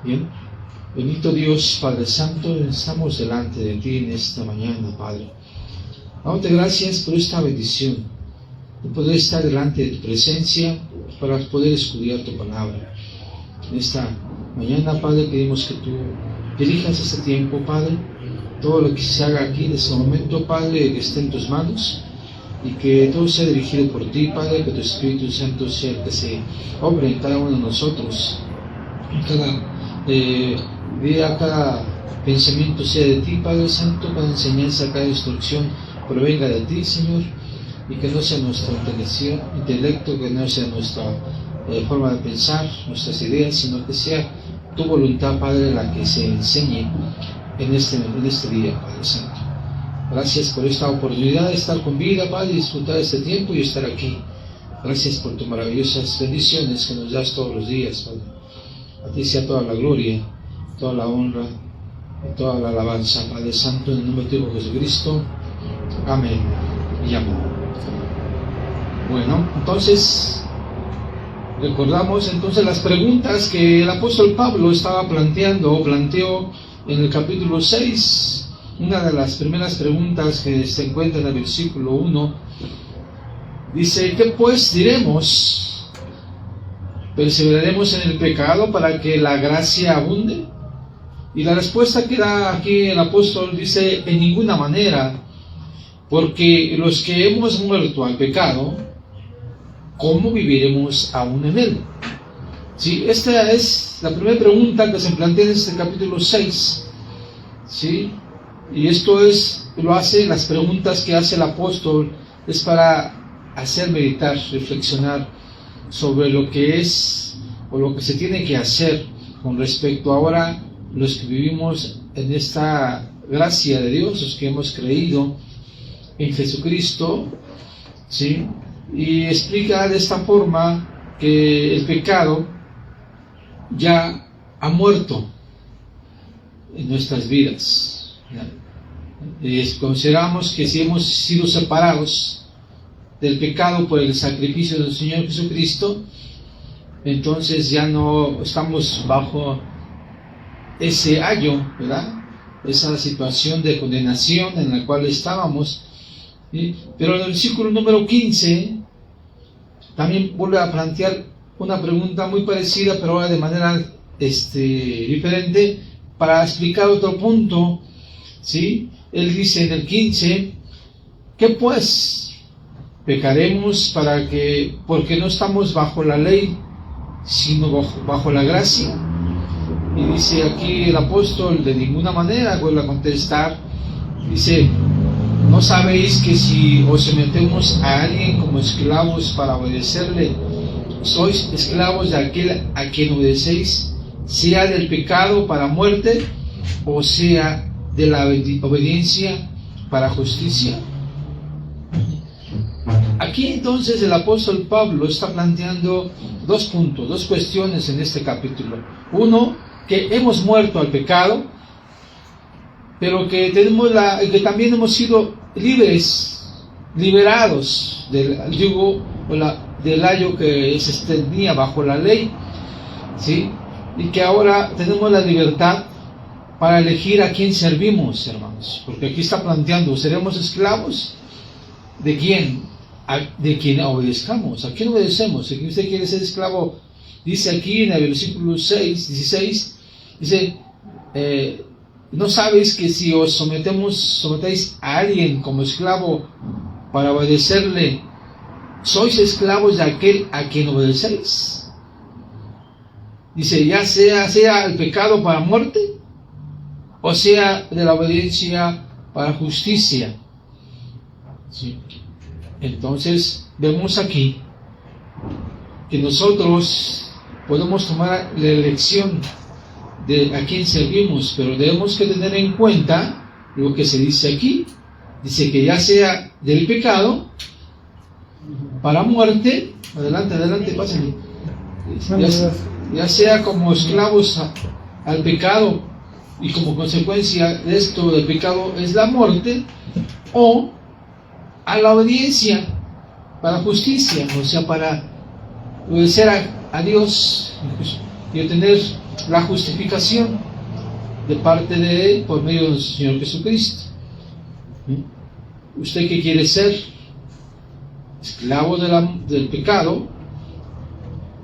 Bien, bendito Dios, Padre Santo, estamos delante de ti en esta mañana, Padre. Dándote gracias por esta bendición, de poder estar delante de tu presencia para poder estudiar tu palabra. En esta mañana, Padre, pedimos que tú dirijas este tiempo, Padre. Todo lo que se haga aquí en este momento, Padre, que esté en tus manos y que todo sea dirigido por ti, Padre, que tu Espíritu Santo sea el que se obre en cada uno de nosotros. Cada día, cada pensamiento sea de ti, Padre Santo, cada enseñanza, cada instrucción provenga de ti, Señor, y que no sea nuestro intelecto, que no sea nuestra forma de pensar, nuestras ideas, sino que sea tu voluntad, Padre, la que se enseñe en este día, Padre Santo. Gracias por esta oportunidad de estar con vida, Padre, y disfrutar este tiempo y estar aquí. Gracias por tus maravillosas bendiciones que nos das todos los días, Padre. A ti sea toda la gloria, toda la honra y toda la alabanza, Padre Santo, en el nombre de tu Hijo Jesucristo. Amén y amén. Bueno, entonces recordamos las preguntas que el apóstol Pablo planteó en el capítulo 6. Una de las primeras preguntas que se encuentra en el versículo 1 dice: ¿qué pues diremos? ¿Perseveraremos en el pecado para que la gracia abunde? Y la respuesta que da aquí el apóstol dice: en ninguna manera, porque los que hemos muerto al pecado, ¿cómo viviremos aún en él? Sí, esta es la primera pregunta que se plantea en este capítulo 6. ¿Sí? Y esto las preguntas que hace el apóstol es para hacer meditar, reflexionar sobre lo que es o lo que se tiene que hacer con respecto ahora los que vivimos en esta gracia de Dios, los que hemos creído en Jesucristo, ¿sí? Y explica de esta forma que el pecado ya ha muerto en nuestras vidas. Consideramos que si hemos sido separados del pecado por el sacrificio del Señor Jesucristo, entonces ya no estamos bajo ese ayo, ¿verdad? Esa situación de condenación en la cual estábamos. ¿Sí? Pero en el versículo número 15 también vuelve a plantear una pregunta muy parecida, pero ahora de manera diferente, para explicar otro punto. ¿Sí? Él dice en el 15: ¿qué pues? ¿Pecaremos porque no estamos bajo la ley, sino bajo la gracia? Y dice aquí el apóstol: de ninguna manera. Vuelve a contestar, dice: ¿no sabéis que si os sometemos a alguien como esclavos para obedecerle, sois esclavos de aquel a quien obedecéis, sea del pecado para muerte, o sea de la obediencia para justicia? Aquí entonces el apóstol Pablo está planteando dos puntos, dos cuestiones en este capítulo. Uno, que hemos muerto al pecado, pero que también hemos sido liberados del yugo del ayo que se tenía bajo la ley, ¿sí? Y que ahora tenemos la libertad para elegir a quién servimos, hermanos. Porque aquí está planteando: ¿seremos esclavos? ¿De quién? ¿De quién obedezcamos? ¿A quién obedecemos? Si usted quiere ser esclavo, dice aquí en el versículo 16, dice: ¿no sabéis que si os sometéis a alguien como esclavo para obedecerle, sois esclavos de aquel a quien obedecéis? Dice: ya sea el pecado para muerte, o sea de la obediencia para justicia. ¿Sí? Entonces vemos aquí que nosotros podemos tomar la elección de a quién servimos, pero debemos que tener en cuenta lo que se dice aquí. Dice que ya sea del pecado para muerte, adelante, pásenme. Ya sea como esclavos al pecado, y como consecuencia de esto del pecado es la muerte, o a la obediencia para justicia, o sea, para obedecer a Dios y obtener la justificación de parte de Él por medio de nuestro Señor Jesucristo. ¿Usted qué quiere ser? ¿Esclavo del pecado?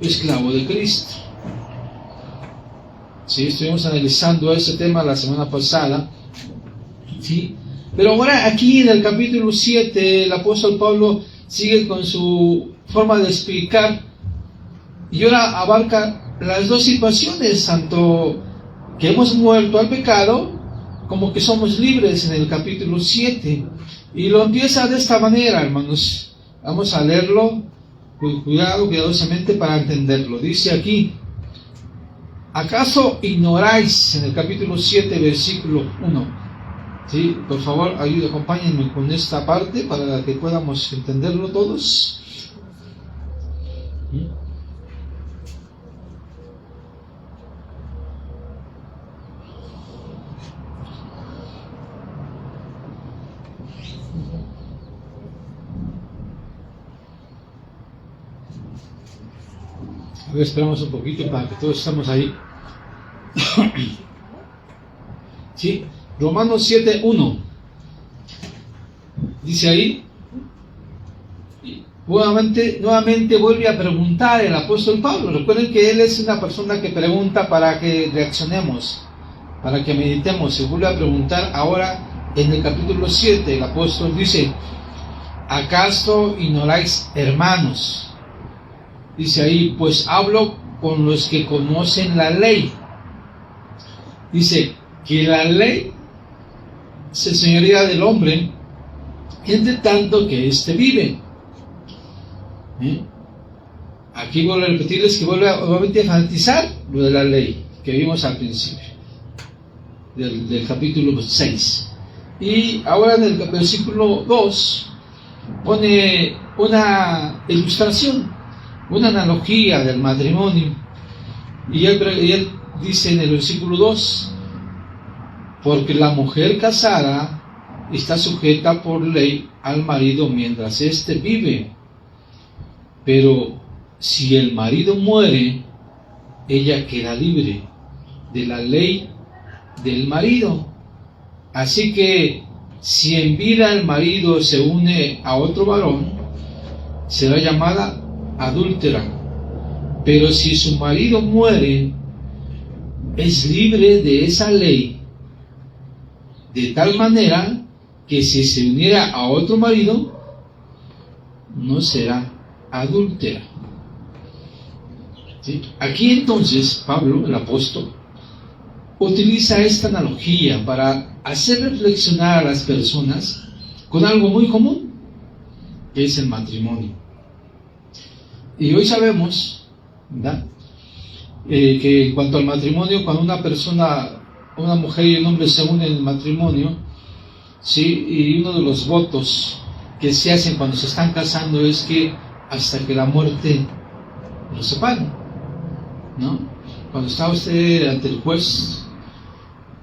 ¿Esclavo de Cristo? Sí, estuvimos analizando ese tema la semana pasada. ¿Sí? Pero ahora aquí en el capítulo 7 el apóstol Pablo sigue con su forma de explicar y ahora abarca las dos situaciones, tanto que hemos muerto al pecado como que somos libres en el capítulo 7. Y lo empieza de esta manera, hermanos. Vamos a leerlo con cuidado, cuidadosamente para entenderlo. Dice aquí: ¿acaso ignoráis? En el capítulo 7, versículo 1. ¿Sí? Por favor, acompáñenme con esta parte para que podamos entenderlo todos. A ver, esperamos un poquito para que todos estemos ahí. ¿Sí? Romanos 7:1 dice ahí, nuevamente vuelve a preguntar el apóstol Pablo. Recuerden que él es una persona que pregunta para que reaccionemos, para que meditemos. Se vuelve a preguntar ahora en el capítulo 7. El apóstol dice: ¿acaso ignoráis, hermanos? Dice ahí, pues hablo con los que conocen la ley. Dice que la ley se señorea del hombre, entre tanto que éste vive. Aquí vuelvo a repetirles que vuelve nuevamente a enfatizar lo de la ley que vimos al principio del capítulo 6. Y ahora en el versículo 2 pone una ilustración, una analogía del matrimonio. Y él dice en el versículo 2: porque la mujer casada está sujeta por ley al marido mientras éste vive. Pero si el marido muere, ella queda libre de la ley del marido. Así que si en vida el marido se une a otro varón, será llamada adúltera. Pero si su marido muere, es libre de esa ley, de tal manera que si se uniera a otro marido, no será adúltera. ¿Sí? Aquí entonces Pablo, el apóstol, utiliza esta analogía para hacer reflexionar a las personas con algo muy común, que es el matrimonio. Y hoy sabemos, ¿verdad?, que en cuanto al matrimonio, cuando una persona, una mujer y un hombre se unen en el matrimonio, ¿sí?, y uno de los votos que se hacen cuando se están casando es que hasta que la muerte los separe, ¿no? Cuando está usted ante el juez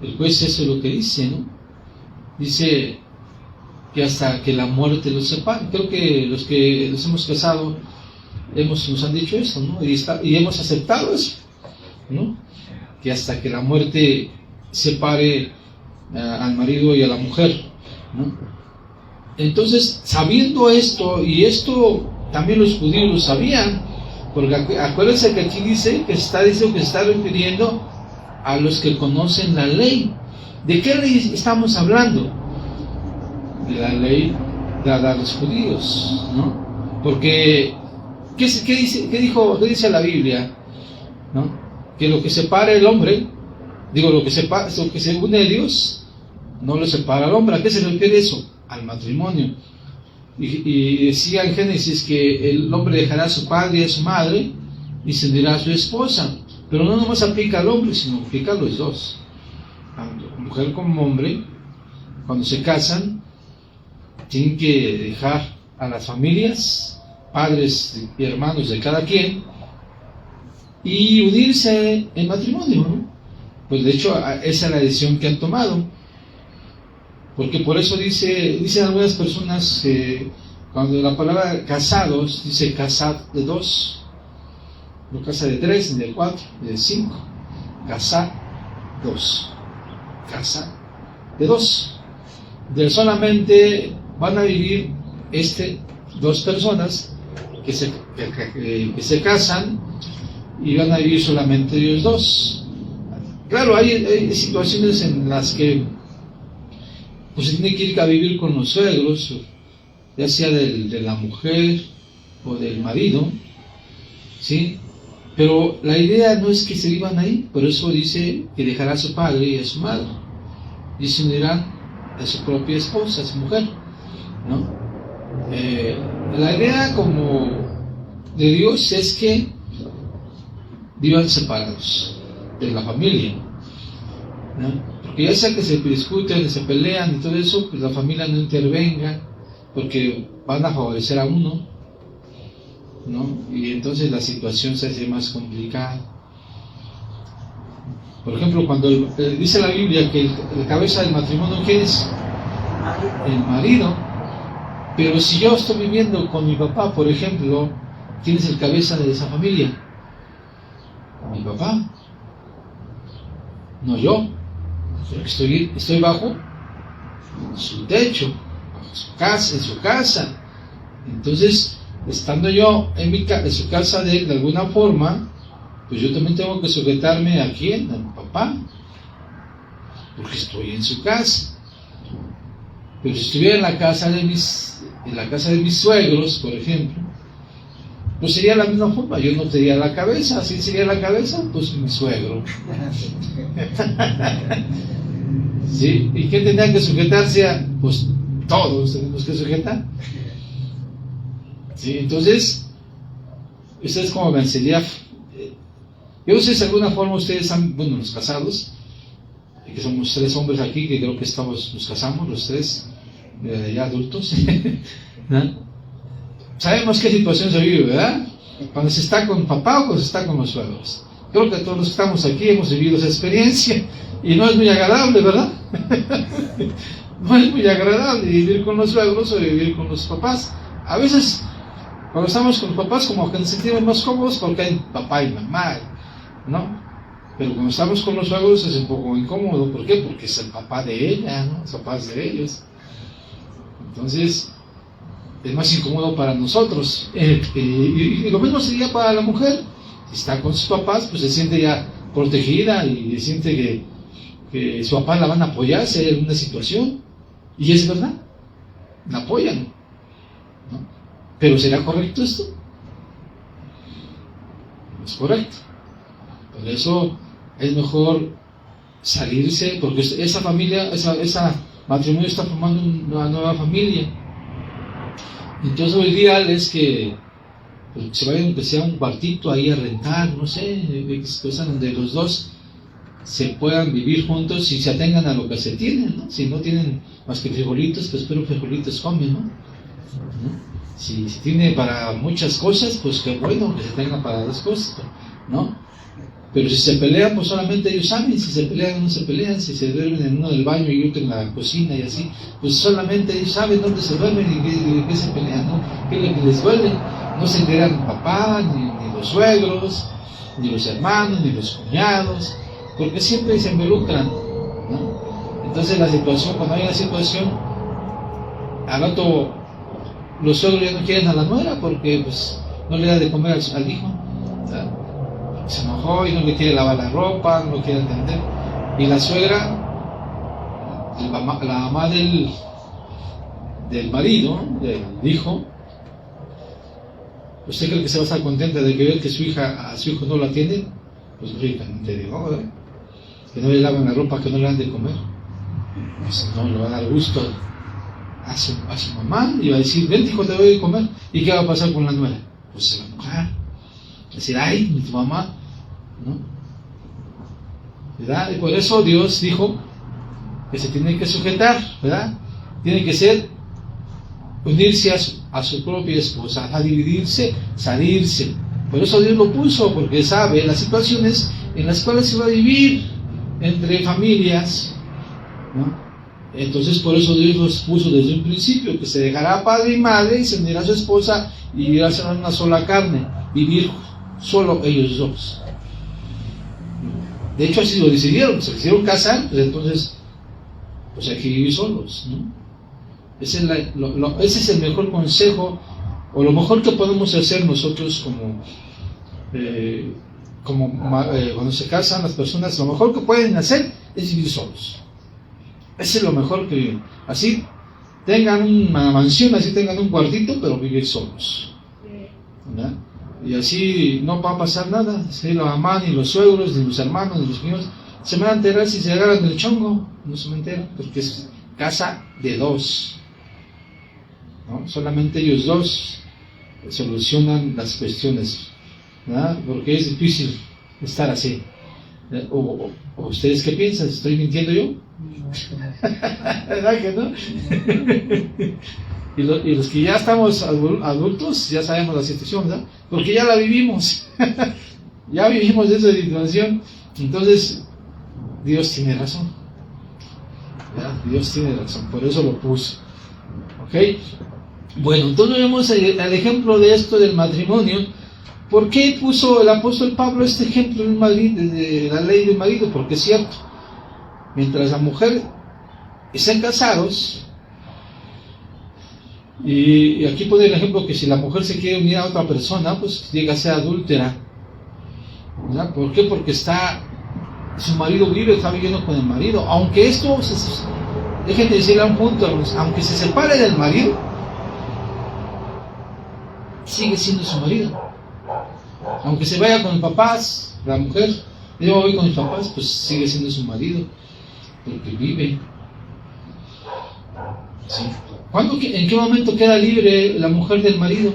eso es lo que dice, ¿no? Dice que hasta que la muerte los separe. Creo que los que nos hemos casado nos han dicho eso, ¿no? Y hemos aceptado eso, ¿no? Que hasta que la muerte separe al marido y a la mujer, ¿no? Entonces, sabiendo esto, y esto también los judíos lo sabían, porque acuérdense que aquí dice que se está refiriendo a los que conocen la ley. ¿De qué ley estamos hablando? De la ley dada a los judíos, ¿no? Porque ¿qué dice la Biblia? ¿No? Que lo que separa el hombre, lo que se une a Dios, no lo separa al hombre. ¿A qué se refiere eso? Al matrimonio. Y decía en Génesis que el hombre dejará a su padre y a su madre y se unirá a su esposa. Pero no nomás aplica al hombre, sino aplica a los dos, tanto mujer como hombre. Cuando se casan, tienen que dejar a las familias, padres y hermanos de cada quien, y unirse en matrimonio, ¿no? Pues de hecho esa es la decisión que han tomado, porque por eso dicen algunas personas que cuando la palabra casados dice casad de dos, no casa de tres, ni de cuatro, ni de cinco, casa dos. Casa de dos. De solamente van a vivir dos personas que se casan y van a vivir solamente ellos dos. Claro, hay situaciones en las que pues se tiene que ir a vivir con los suegros, ya sea de la mujer o del marido, ¿sí? Pero la idea no es que se vivan ahí, por eso dice que dejará a su padre y a su madre y se unirán a su propia esposa, a su mujer, ¿no? La idea como de Dios es que vivan separados de la familia, ¿no? Porque ya sea que se discuten, que se pelean y todo eso, pues la familia no intervenga, porque van a favorecer a uno, ¿no? Y entonces la situación se hace más complicada. Por ejemplo, cuando dice la Biblia que el cabeza del matrimonio, ¿quién es? El marido. Pero si yo estoy viviendo con mi papá, por ejemplo, ¿quién es el cabeza de esa familia? Mi papá, no yo. Estoy bajo su techo, bajo su casa, en su casa. Entonces, estando yo en su casa de alguna forma, pues yo también tengo que sujetarme a quién, a mi papá, porque estoy en su casa. Pero si estuviera en la casa de mis suegros, por ejemplo, pues sería la misma forma. Yo no sería la cabeza. ¿Quién sería la cabeza? Pues mi suegro. ¿Sí? ¿Y qué tendrán que sujetarse a? Pues todos tenemos que sujetar. ¿Sí? Entonces, ustedes como ven, sería... Yo no sé si de alguna forma ustedes han, bueno, los casados, que somos 3 hombres aquí, que creo que nos casamos los 3, ya adultos, ¿no? Sabemos qué situación se vive, ¿verdad? Cuando se está con papá o cuando se está con los suegros. Creo que todos los que estamos aquí hemos vivido esa experiencia y no es muy agradable, ¿verdad? No es muy agradable vivir con los suegros o vivir con los papás. A veces, cuando estamos con los papás, como que nos sentimos más cómodos porque hay papá y mamá, ¿no? Pero cuando estamos con los suegros es un poco incómodo. ¿Por qué? Porque es el papá de ella, ¿no? Los papás de ellos. Entonces, es más incómodo para nosotros. Y lo mismo sería para la mujer. Si está con sus papás, pues se siente ya protegida y se siente que su papá la van a apoyar si hay alguna situación. Y es verdad, la apoyan, ¿no? Pero ¿será correcto esto? No es correcto. Por eso es mejor salirse, porque esa familia, esa matrimonio está formando una nueva familia. Entonces lo ideal es que se vayan, que sea un cuartito ahí a rentar, no sé, cosas donde los dos se puedan vivir juntos y se atengan a lo que se tienen, ¿no? Si no tienen más que frijolitos, pues pero frijolitos comen, ¿no? Si tiene para muchas cosas, pues qué bueno que se tenga para 2 cosas, ¿no? Pero si se pelean, pues solamente ellos saben. Si se pelean o no se pelean, si se duermen en uno del baño y otro en la cocina y así, pues solamente ellos saben dónde se duermen y qué se pelean, ¿no? Qué es lo que les duele. No se enteran papá, ni los suegros, ni los hermanos, ni los cuñados, porque siempre se involucran, ¿no? Entonces la situación, cuando hay una situación, al rato los suegros ya no quieren a la nuera porque pues no le da de comer al hijo, ¿sabes? Se enojó y no le quiere lavar la ropa, no lo quiere atender. Y la suegra, la mamá del marido, del hijo, ¿usted cree que se va a estar contenta de que ver que a su hijo no lo atienden? Pues lógicamente digo, ¿verdad? Que no le lavan la ropa, que no le dan de comer. Pues no le va a dar gusto a su mamá y va a decir, ven hijo, te doy de comer. ¿Y qué va a pasar con la nuera? Pues se va a enojar. Decir, ay, tu mamá, ¿no? ¿Verdad? Y por eso Dios dijo que se tiene que sujetar, ¿verdad? Tiene que unirse a su propia esposa, a dividirse, salirse. Por eso Dios lo puso, porque sabe las situaciones en las cuales se va a vivir entre familias, ¿no? Entonces por eso Dios los puso desde un principio, que se dejará padre y madre y se unirá a su esposa y vivirá a una sola carne, vivir solo ellos dos. De hecho, así lo decidieron, se decidieron casar, pues entonces, pues hay que vivir solos, ¿no? Ese es el mejor consejo, o lo mejor que podemos hacer nosotros cuando se casan las personas, lo mejor que pueden hacer es vivir solos. Ese es lo mejor que así tengan una mansión, así tengan un cuartito, pero vivir solos, ¿verdad? Y así no va a pasar nada. Si la mamá, ni los suegros, ni los hermanos, ni los niños se van a enterar si se agarran del chongo, no se me enteran, porque es casa de dos, ¿no? Solamente ellos dos solucionan las cuestiones, ¿verdad? Porque es difícil estar así. ¿O ustedes qué piensan? ¿Estoy mintiendo yo? ¿Verdad que no? Y los que ya estamos adultos ya sabemos la situación, ¿verdad? Porque ya la vivimos. Ya vivimos esa situación. Entonces Dios tiene razón, ¿verdad? Dios tiene razón, por eso lo puso. ¿Ok? Bueno, entonces vemos el ejemplo de esto del matrimonio. ¿Por qué puso el apóstol Pablo este ejemplo de la ley del marido? Porque es cierto, mientras la mujer estén casados, y aquí pone el ejemplo que si la mujer se quiere unir a otra persona, pues llega a ser adúltera, ¿verdad? ¿Por qué? Porque su marido está viviendo con el marido, aunque esto, déjenme decirle a un punto, aunque se separe del marido, sigue siendo su marido. Aunque se vaya con los papás, la mujer, yo voy con mis papás, pues sigue siendo su marido, porque vive. ¿Sí? ¿En qué momento queda libre la mujer del marido?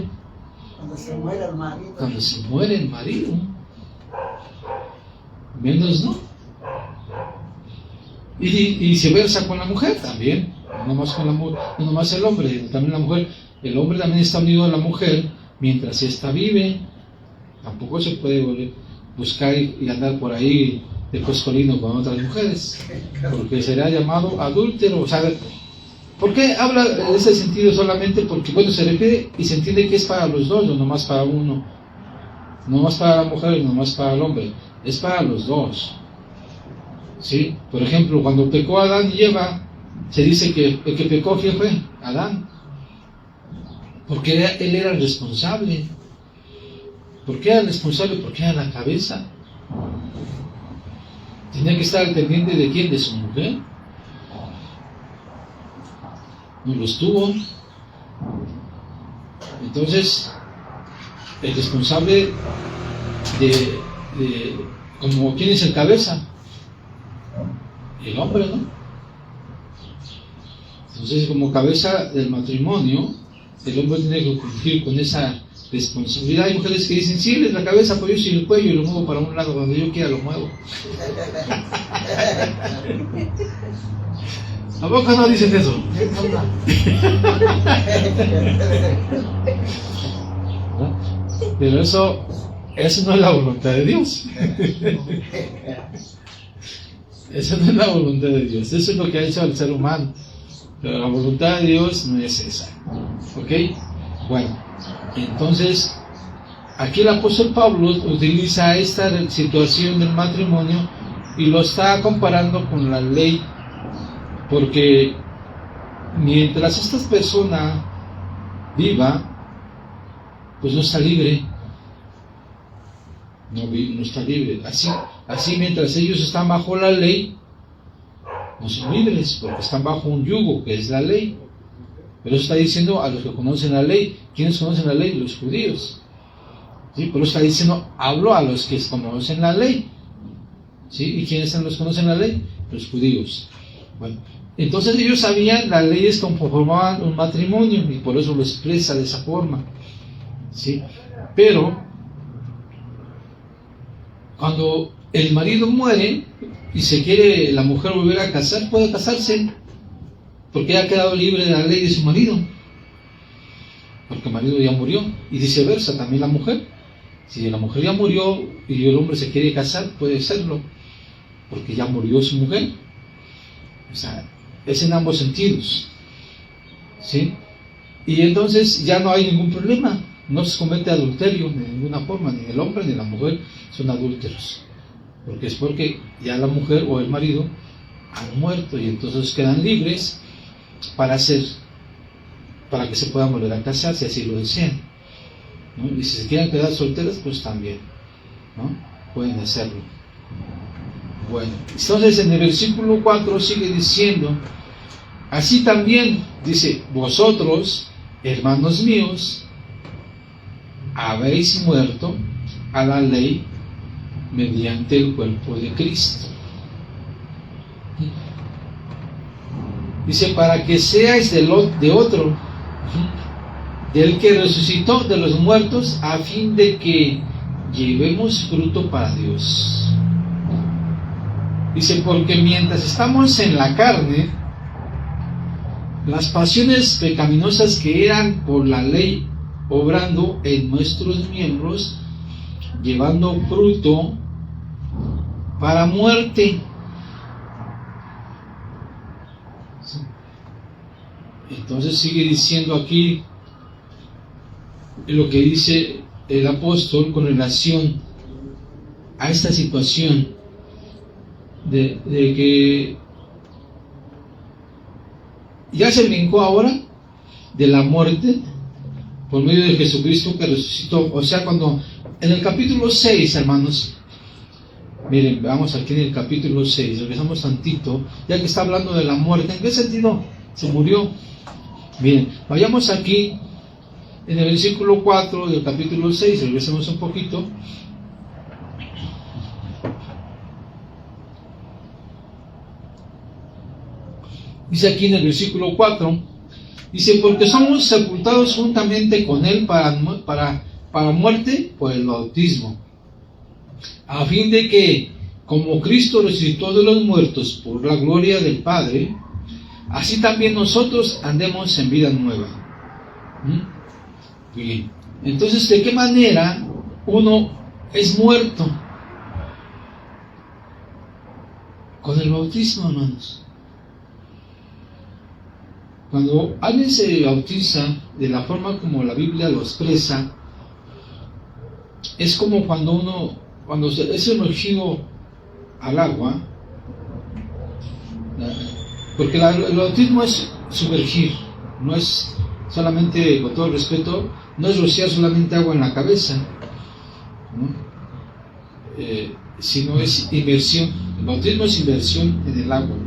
Cuando se muere el marido. Cuando se muere el marido. Menos no. Y viceversa con la mujer también. No nomás con no nomás el hombre, también la mujer. El hombre también está unido a la mujer mientras ésta vive. Tampoco se puede buscar y andar por ahí de coscolino con otras mujeres, porque será llamado adúltero. O sea, ¿por qué habla en ese sentido solamente? Porque, bueno, se refiere y se entiende que es para los dos, no nomás para uno, no nomás para la mujer y no nomás para el hombre, es para los dos. ¿Sí? Por ejemplo, cuando pecó Adán y Eva, se dice que el que pecó, ¿quién fue? Adán. Porque él era el responsable. ¿Por qué era el responsable? Porque era la cabeza. Tenía que estar al pendiente de quién, de su mujer. No lo estuvo. Entonces, el responsable como quién es el cabeza, el hombre, ¿no? Entonces, como cabeza del matrimonio, el hombre tiene que cumplir con esa responsabilidad. Hay mujeres que dicen, sí, él es la cabeza, pero yo soy el cuello y lo muevo para un lado, cuando yo quiera lo muevo. ¿A poco no dicen eso? ¿No? Pero eso no es la voluntad de Dios. Eso no es la voluntad de Dios. Eso es lo que ha hecho el ser humano. Pero la voluntad de Dios no es esa. ¿Ok? Bueno, entonces, aquí el apóstol Pablo utiliza esta situación del matrimonio y lo está comparando con la ley, porque mientras esta persona viva, pues no está libre. No está libre. Así mientras ellos están bajo la ley, no son libres, porque están bajo un yugo que es la ley. Pero eso está diciendo a los que conocen la ley. ¿Quiénes conocen la ley? Los judíos. ¿Sí? Pero está diciendo, hablo a los que conocen la ley. ¿Sí? ¿Y quiénes son los que conocen la ley? Los judíos. Bueno, entonces ellos sabían las leyes conformaban un matrimonio y por eso lo expresa de esa forma. ¿Sí? Pero cuando el marido muere y se quiere la mujer volver a casar, puede casarse, porque ha quedado libre de la ley de su marido, porque el marido ya murió, y viceversa también la mujer. Si la mujer ya murió y el hombre se quiere casar, puede hacerlo, porque ya murió su mujer. O sea, es en ambos sentidos, ¿sí? Y entonces ya no hay ningún problema, no se comete adulterio de ninguna forma, ni el hombre ni la mujer son adúlteros. porque es porque ya la mujer o el marido han muerto y entonces quedan libres para que se puedan volver a casar si así lo desean, ¿no? Y si se quieren quedar solteras, pues también, ¿no? Pueden hacerlo. Bueno, entonces en el versículo 4 sigue diciendo: así también, dice, vosotros, hermanos míos, habéis muerto a la ley mediante el cuerpo de Cristo. Dice, para que seáis de otro, del que resucitó de los muertos, a fin de que llevemos fruto para Dios. Dice, porque mientras estamos en la carne, las pasiones pecaminosas que eran por la ley obrando en nuestros miembros, llevando fruto para muerte. Entonces sigue diciendo aquí lo que dice el apóstol con relación a esta situación de que ya se brincó ahora de la muerte por medio de Jesucristo que resucitó. O sea, cuando en el capítulo 6, hermanos, miren, veamos aquí en el capítulo 6, regresamos tantito, ya que está hablando de la muerte. ¿En qué sentido se murió? Miren, vayamos aquí en el versículo 4 del capítulo 6, regresemos un poquito. Dice aquí en el versículo 4, dice, porque somos sepultados juntamente con Él para muerte por el bautismo, a fin de que, como Cristo resucitó de los muertos por la gloria del Padre, así también nosotros andemos en vida nueva. Bien, entonces, ¿de qué manera uno es muerto? Con el bautismo, hermanos. Cuando alguien se bautiza de la forma como la Biblia lo expresa, es como cuando es sumergido al agua, porque el bautismo es sumergir, no es solamente, con todo el respeto, no es rociar solamente agua en la cabeza, ¿no? Sino es inmersión. El bautismo es inmersión en el agua,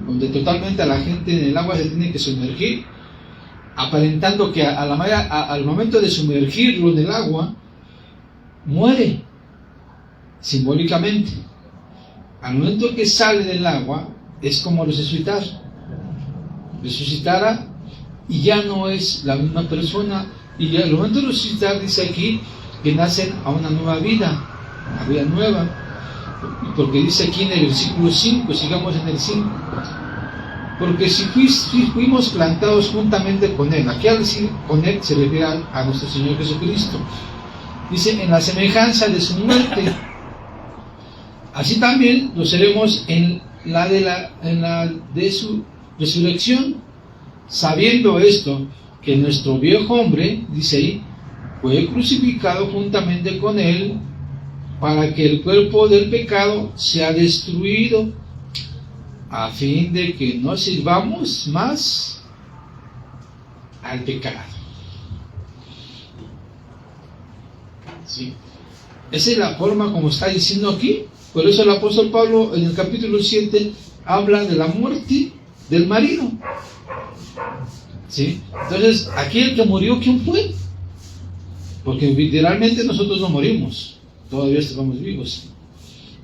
donde totalmente a la gente en el agua se tiene que sumergir, aparentando que al momento de sumergirlo en el agua, muere, simbólicamente. Al momento que sale del agua, es como resucitara, y ya no es la misma persona, y ya al momento de resucitar, dice aquí, que nacen a una nueva vida nueva, porque dice aquí en el versículo 5, sigamos en el 5, porque si fuimos plantados juntamente con Él, aquí al decir con Él se refiere a nuestro Señor Jesucristo, dice, en la semejanza de su muerte, así también lo seremos en la de su resurrección, sabiendo esto, que nuestro viejo hombre, dice ahí, fue crucificado juntamente con Él, para que el cuerpo del pecado sea destruido, a fin de que no sirvamos más al pecado. ¿Sí? Esa es la forma como está diciendo aquí. Por eso el apóstol Pablo en el capítulo 7 habla de la muerte del marido. ¿Sí? Entonces, aquí el que murió, ¿quién fue? Porque literalmente nosotros no morimos, todavía estamos vivos.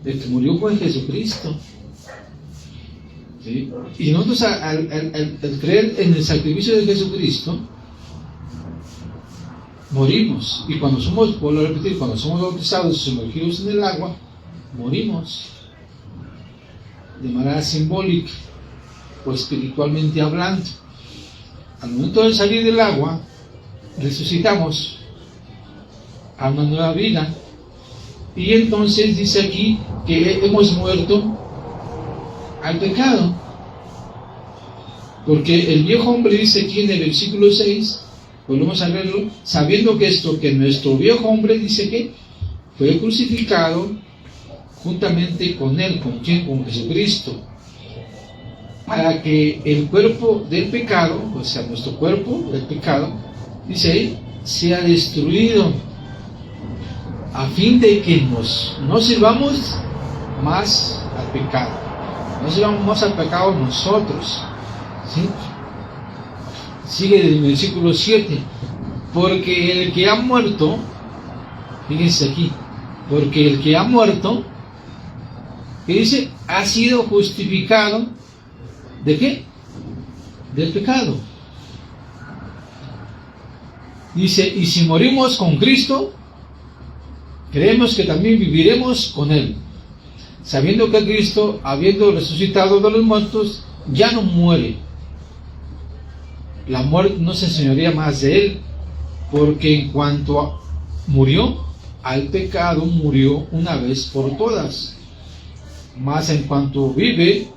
El que murió fue Jesucristo. ¿Sí? Y nosotros al creer en el sacrificio de Jesucristo, morimos. Y cuando somos, vuelvo a repetir, cuando somos bautizados y sumergidos en el agua, morimos. De manera simbólica o espiritualmente hablando. Al momento de salir del agua, resucitamos a una nueva vida. Y entonces dice aquí que hemos muerto al pecado, porque el viejo hombre dice aquí en el versículo 6, volvemos a verlo, sabiendo que nuestro viejo hombre dice que fue crucificado juntamente con Él. ¿Con quién? Con Jesucristo. Para que el cuerpo del pecado, o sea, nuestro cuerpo del pecado, dice ahí, sea destruido, a fin de que no sirvamos más al pecado. No sirvamos más al pecado nosotros. ¿Sí? Sigue en el versículo 7. Porque el que ha muerto, fíjense aquí, porque el que ha muerto, ¿qué dice? Ha sido justificado. ¿De qué? Del pecado. Dice, y si morimos con Cristo, creemos que también viviremos con Él, sabiendo que Cristo, habiendo resucitado de los muertos, ya no muere. La muerte no se enseñorea más de Él, porque en cuanto murió al pecado, murió una vez por todas. Mas en cuanto vive,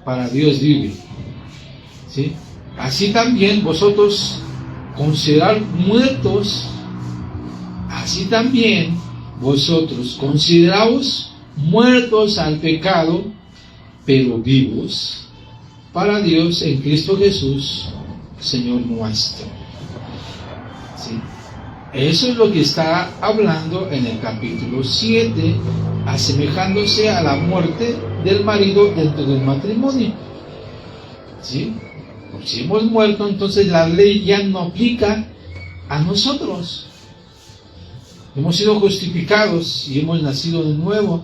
para Dios vive. ¿Sí? Así también vosotros considerad muertos, así también vosotros consideraos muertos al pecado, pero vivos para Dios en Cristo Jesús, Señor nuestro. ¿Sí? Eso es lo que está hablando en el capítulo 7, asemejándose a la muerte del marido dentro del matrimonio. ¿Sí? Porque si hemos muerto, entonces la ley ya no aplica a nosotros. Hemos sido justificados y hemos nacido de nuevo.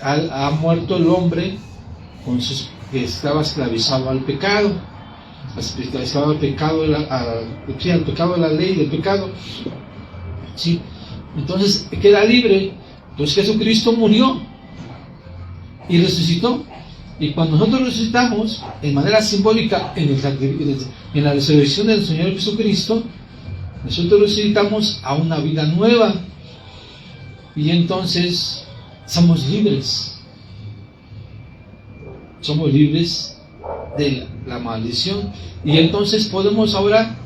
Ha muerto el hombre que estaba esclavizado al pecado. Estaba al pecado, al pecado de la ley, del pecado. ¿Sí? Entonces queda libre. Entonces Jesucristo murió y resucitó. Y cuando nosotros resucitamos, en manera simbólica, en la resurrección del Señor Jesucristo, nosotros resucitamos a una vida nueva. Y entonces somos libres. Somos libres de la maldición. Y entonces podemos ahora,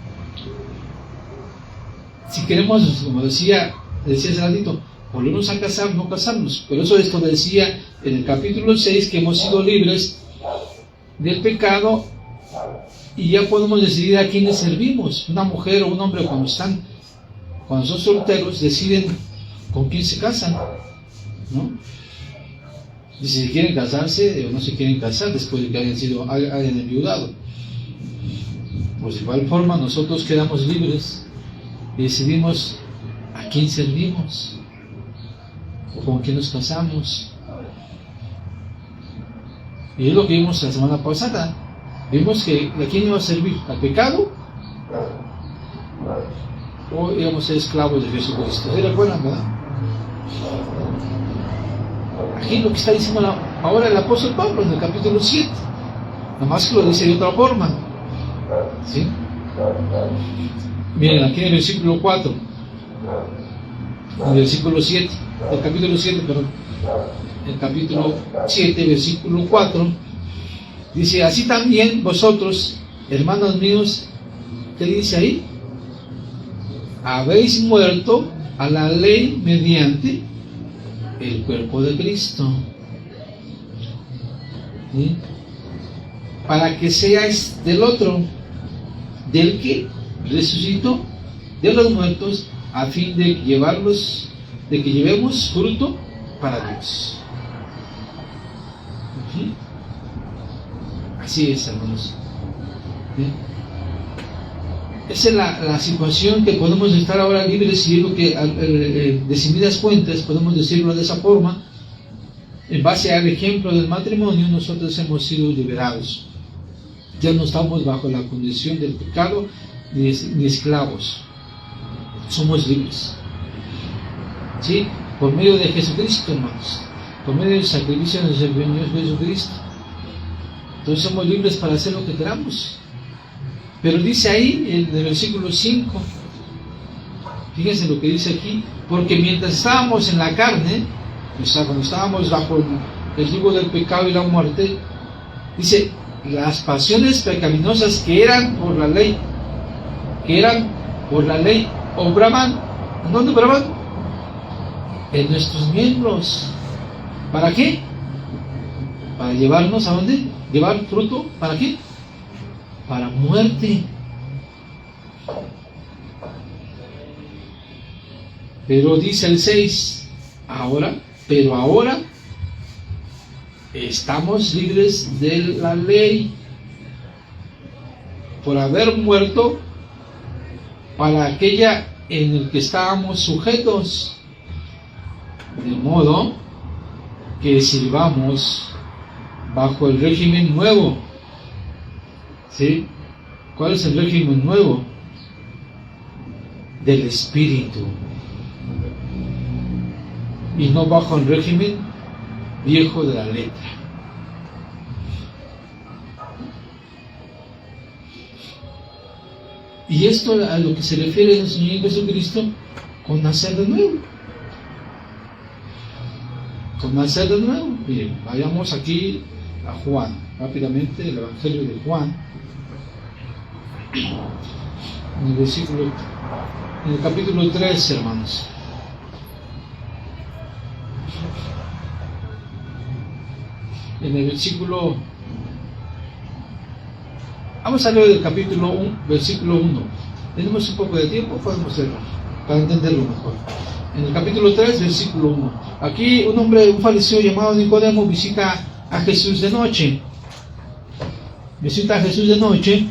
si queremos, como decía hace ratito, volvernos a casar, no casarnos. Por eso esto decía en el capítulo 6 que hemos sido libres del pecado y ya podemos decidir a quiénes servimos. Una mujer o un hombre cuando son solteros deciden con quién se casan, ¿no? Y si quieren casarse o no se quieren casar después de que hayan enviudado. Pues de igual forma nosotros quedamos libres y decidimos a quién servimos o con quién nos casamos. Y es lo que vimos la semana pasada. Vimos que a quién iba a servir, al pecado o íbamos a ser esclavos de Jesucristo. ¿Se recuerdan, verdad? Aquí lo que está diciendo ahora el apóstol Pablo en el capítulo 7, nada más que lo dice de otra forma. ¿Sí? Miren, aquí en el versículo 4, en el versículo 7, el capítulo 7, perdón, el capítulo 7, versículo 4, dice, así también vosotros, hermanos míos, ¿qué dice ahí? Habéis muerto a la ley mediante el cuerpo de Cristo, ¿sí? Para que seáis del otro, del que resucitó de los muertos, a fin de que llevemos fruto para Dios. ¿Sí? Así es, hermanos. ¿Sí? Esa es la situación que podemos estar ahora libres, y es lo que decididas cuentas podemos decirlo de esa forma. En base al ejemplo del matrimonio, nosotros hemos sido liberados. Ya no estamos bajo la condición del pecado ni esclavos. Somos libres. ¿Sí? Por medio de Jesucristo, hermanos. Por medio del sacrificio de nuestro Señor Jesucristo. Entonces somos libres para hacer lo que queramos. Pero dice ahí, en el versículo 5, fíjense lo que dice aquí, porque mientras estábamos en la carne, o sea, cuando estábamos bajo el yugo del pecado y la muerte, dice, las pasiones pecaminosas que eran por la ley, obraban. ¿En dónde obraban? En nuestros miembros. ¿Para qué? ¿Para llevarnos a dónde? ¿Llevar fruto? ¿Para qué? Para muerte. Pero dice el 6, pero ahora estamos libres de la ley por haber muerto para aquella en el que estábamos sujetos, de modo que sirvamos bajo el régimen nuevo. ¿Sí? ¿Cuál es el régimen nuevo? Del Espíritu, y no bajo el régimen viejo de la letra. Y esto a lo que se refiere el Señor Jesucristo con nacer de nuevo. Con nacer de nuevo. Bien, vayamos aquí a Juan, rápidamente, el Evangelio de Juan, en el capítulo 3, hermanos. En el versículo, vamos a leer el capítulo 1, versículo 1. Tenemos un poco de tiempo, podemos leerlo para entenderlo mejor. En el capítulo 3, versículo 1. Aquí un fariseo llamado Nicodemo visita a Jesús de noche. Visita a Jesús de noche.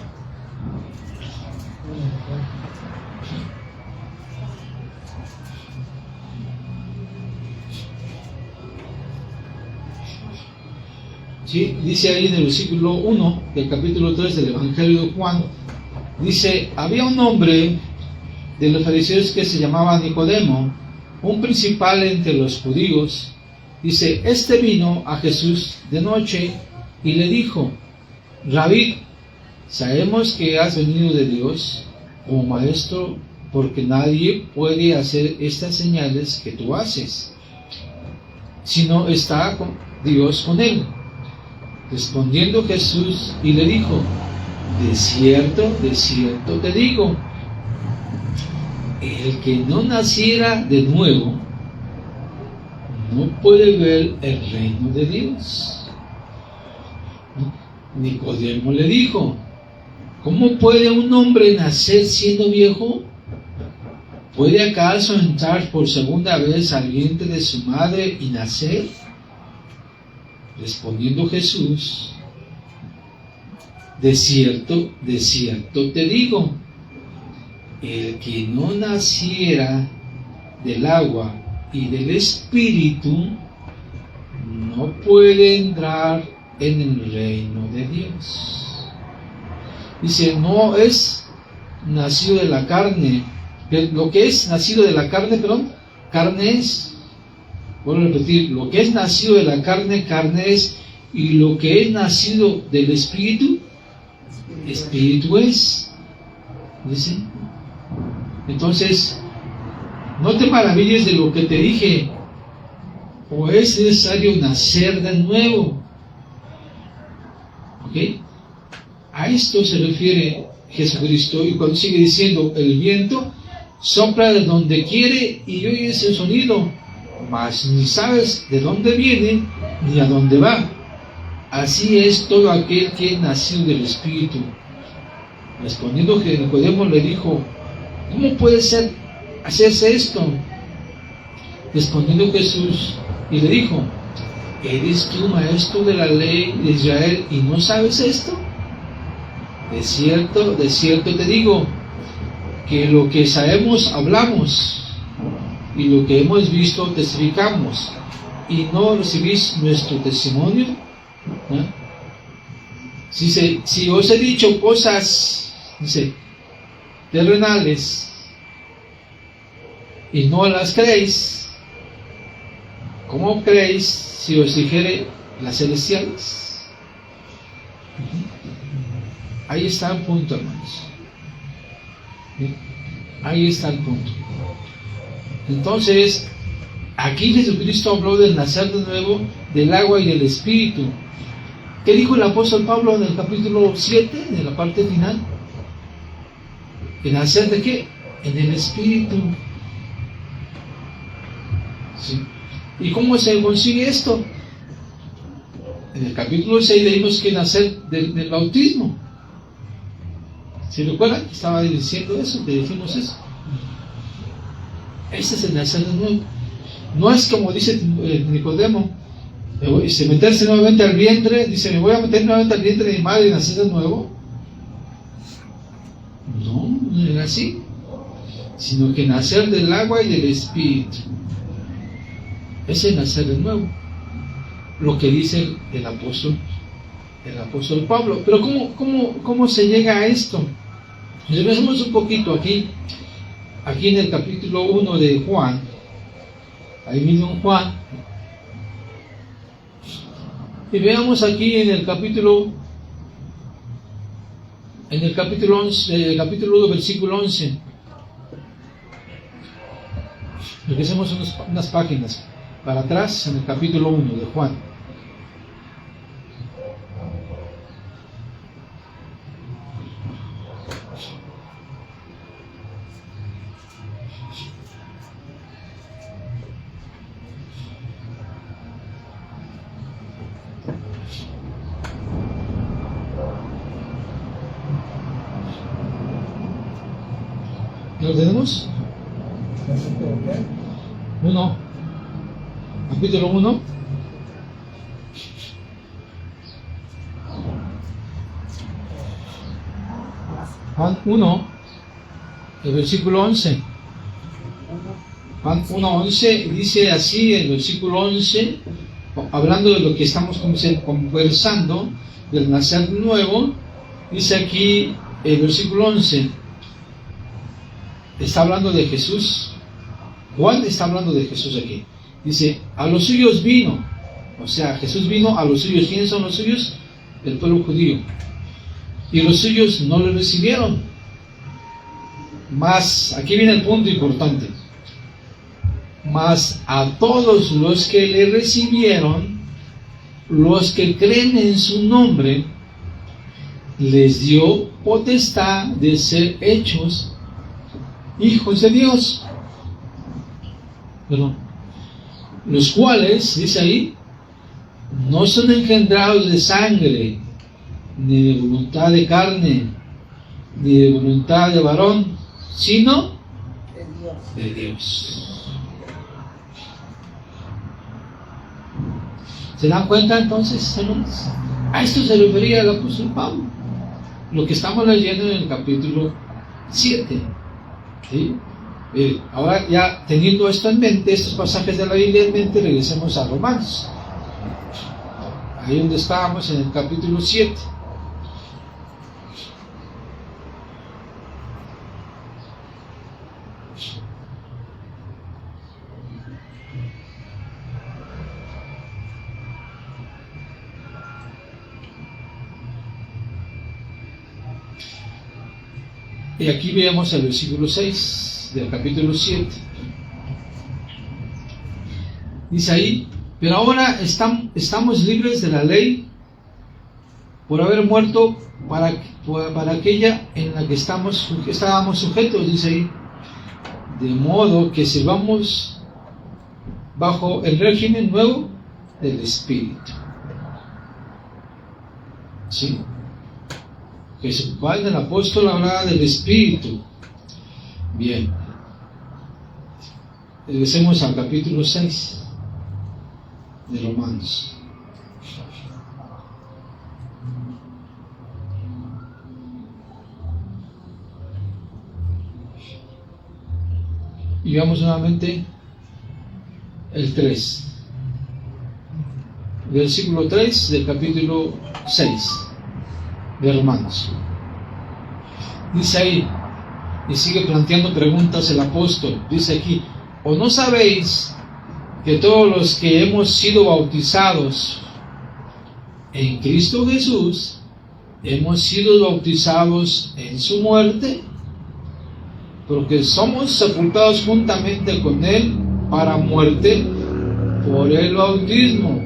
¿Sí? Dice ahí en el versículo 1 del capítulo 3 del Evangelio de Juan, dice, había un hombre de los fariseos que se llamaba Nicodemo, un principal entre los judíos. Dice, este vino a Jesús de noche y le dijo, Rabí, sabemos que has venido de Dios como maestro, porque nadie puede hacer estas señales que tú haces, sino está Dios con él. Respondiendo Jesús y le dijo, de cierto te digo, el que no naciera de nuevo no puede ver el reino de Dios. Nicodemo le dijo, ¿cómo puede un hombre nacer siendo viejo? ¿Puede acaso entrar por segunda vez al vientre de su madre y nacer? Respondiendo Jesús, de cierto te digo, el que no naciera del agua y del Espíritu no puede entrar en el reino de Dios. Dice, no es nacido de la carne, lo que es nacido de la carne, carne es. Vuelvo a repetir, lo que es nacido de la carne, carne es, y lo que es nacido del Espíritu, Espíritu es. ¿Dice? Entonces, no te maravilles de lo que te dije, o es necesario nacer de nuevo. ¿Ok? A esto se refiere Jesucristo, y cuando sigue diciendo, el viento sopla de donde quiere y oyes el sonido, mas ni sabes de dónde viene ni a dónde va. Así es todo aquel que es nacido del Espíritu. Respondiendo Nicodemo le dijo, ¿cómo puede hacerse esto? Respondiendo Jesús y le dijo, ¿eres tú maestro de la ley de Israel y no sabes esto? De cierto te digo, que lo que sabemos hablamos, y lo que hemos visto testificamos, y no recibís nuestro testimonio. ¿No? Si os he dicho cosas, dice, terrenales, y no las creéis, ¿cómo creéis si os dijere las celestiales? Ahí está el punto, hermanos. Ahí está el punto. Entonces, aquí Jesucristo habló del nacer de nuevo, del agua y del Espíritu. ¿Qué dijo el apóstol Pablo en el capítulo 7, de la parte final? ¿El nacer de qué? En el Espíritu. ¿Sí? ¿Y cómo se consigue esto? En el capítulo 6 leímos que nacer del bautismo. ¿Se recuerdan? Estaba diciendo eso, le dijimos eso. Ese es el nacer de nuevo. No es como dice Nicodemo, meterse nuevamente al vientre, dice, me voy a meter nuevamente al vientre de mi madre y nacer de nuevo. No, no era así, sino que nacer del agua y del espíritu. Ese es nacer de nuevo, lo que dice el apóstol Pablo. Pero ¿cómo se llega a esto? Regresemos un poquito aquí en el capítulo 1 de Juan, ahí mismo en Juan, y veamos aquí en el capítulo 11, capítulo 1, versículo 11. Regresemos unas páginas para atrás en el capítulo 1 de Juan. ¿Lo tenemos? 1, capítulo 1. Juan 1, el versículo 11. Juan 1:11 dice así, el versículo 11, hablando de lo que estamos conversando, del nacer nuevo, dice aquí el versículo 11, está hablando de Jesús. Juan está hablando de Jesús aquí. Dice, a los suyos vino, o sea, Jesús vino a los suyos. ¿Quiénes son los suyos? El pueblo judío. Y los suyos no le recibieron. Mas, aquí viene el punto importante. Mas a todos los que le recibieron, los que creen en su nombre, les dio potestad de ser hechos hijos de Dios. Perdón. Los cuales, dice ahí, no son engendrados de sangre, ni de voluntad de carne, ni de voluntad de varón, sino de Dios. ¿Se dan cuenta entonces, hermanos? A esto se refería el apóstol Pablo, lo que estamos leyendo en el capítulo 7. ¿Sí? Ahora, ya teniendo esto en mente, estos pasajes de la Biblia en mente, regresemos a Romanos, ahí donde estábamos en el capítulo 7. Y aquí vemos el versículo 6 del capítulo 7. Dice ahí, pero ahora estamos libres de la ley por haber muerto para aquella en la que estábamos sujetos, dice ahí, de modo que sirvamos bajo el régimen nuevo del Espíritu. ¿Sí? Que su padre, el apóstol, hablaba del Espíritu. Bien, regresemos al capítulo 6 de Romanos. Y veamos nuevamente el 3, versículo 3 del capítulo 6 de Romanos. Dice ahí, y sigue planteando preguntas el apóstol, dice aquí, ¿o no sabéis que todos los que hemos sido bautizados en Cristo Jesús, hemos sido bautizados en su muerte? Porque somos sepultados juntamente con Él para muerte por el bautismo,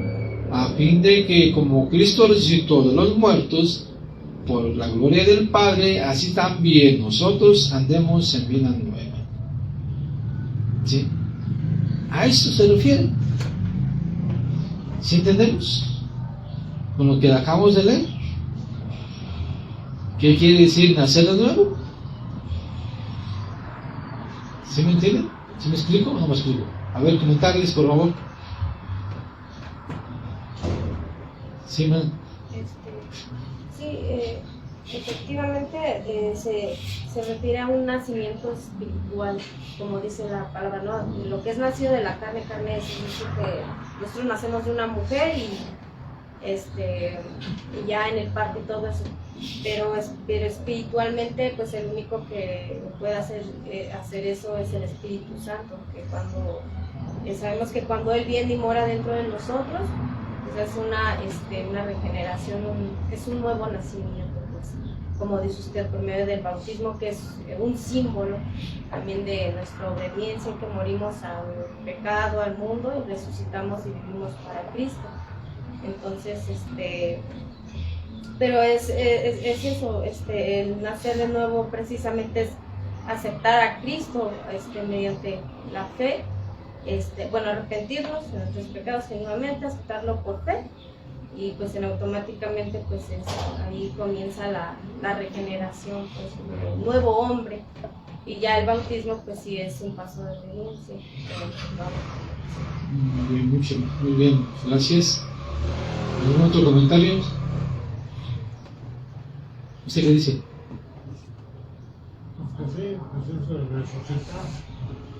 a fin de que como Cristo resucitó de los muertos por la gloria del Padre, así también nosotros andemos en vida nueva. ¿Sí? A esto se refiere. ¿Sí entendemos? con lo que acabamos de leer. ¿Qué quiere decir nacer de nuevo? ¿Sí me entienden? ¿Sí me explico o no me explico? A ver, comentarios, por favor. Sí, efectivamente se refiere a un nacimiento espiritual, como dice la palabra, ¿no? Lo que es nacido de la carne, carne es decir, que nosotros nacemos de una mujer y ya en el parto y todo eso, pero espiritualmente pues el único que puede hacer eso es el Espíritu Santo, que cuando sabemos que cuando Él viene y mora dentro de nosotros, pues es una regeneración, es un nuevo nacimiento, pues, como dice usted, por medio del bautismo, que es un símbolo también de nuestra obediencia, que morimos al pecado, al mundo, y resucitamos y vivimos para Cristo. Entonces, pero es eso, el nacer de nuevo precisamente es aceptar a Cristo mediante la fe, arrepentirnos de nuestros pecados genuinamente, aceptarlo por fe, y pues automáticamente pues ahí comienza la regeneración, pues el nuevo hombre, y ya el bautismo pues sí es un paso de renuncia. Muy bien, gracias. ¿Algún otro comentario? ¿Usted qué dice? Pues que sí, pues eso es resucitar